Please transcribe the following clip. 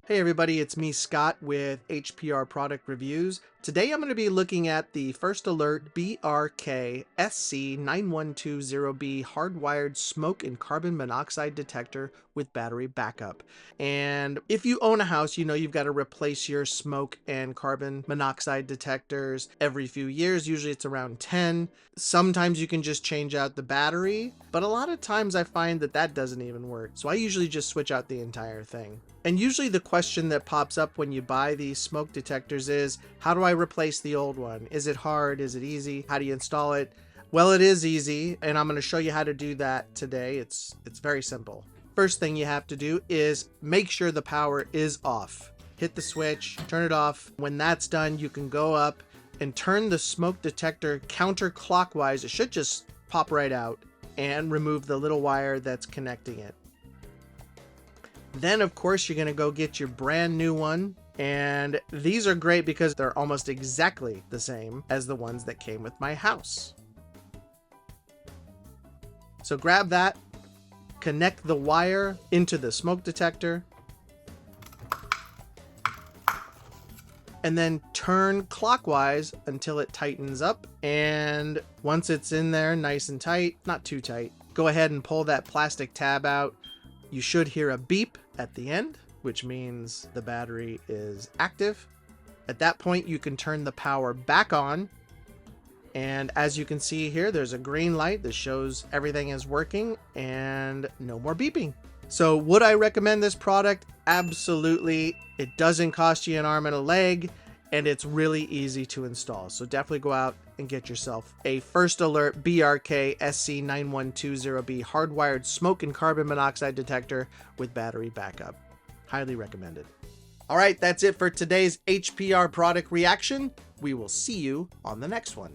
Hey everybody, it's me Scott with HPR Product Reviews. Today I'm going to be looking at the First Alert BRK SC-9120B Hardwired Smoke and Carbon Monoxide Detector with battery backup. And if you own a house, you know you've got to replace your smoke and carbon monoxide detectors every few years. Usually it's around 10. Sometimes you can just change out the battery, but a lot of times I find that doesn't even work. So I usually just switch out the entire thing. And usually the question that pops up when you buy these smoke detectors is, how do I replace the old one? Is it hard? Is it easy? How do you install it? Well, it is easy, and I'm going to show you how to do that today. It's very simple. First thing you have to do is make sure the power is off. Hit the switch, turn it off. When that's done, you can go up and turn the smoke detector counterclockwise. It should just pop right out, and remove the little wire that's connecting it. Then, of course, you're going to go get your brand new one. And these are great because they're almost exactly the same as the ones that came with my house. So grab that, connect the wire into the smoke detector, and then turn clockwise until it tightens up. And once it's in there nice and tight, not too tight, go ahead and pull that plastic tab out. You should hear a beep at the end, which means the battery is active. At that point, you can turn the power back on. And as you can see here, there's a green light that shows everything is working and no more beeping. So would I recommend this product? Absolutely. It doesn't cost you an arm and a leg, and it's really easy to install. So definitely go out and get yourself a First Alert BRK SC-9120B hardwired smoke and carbon monoxide detector with battery backup. Highly recommended. All right, that's it for today's HPR product reaction. We will see you on the next one.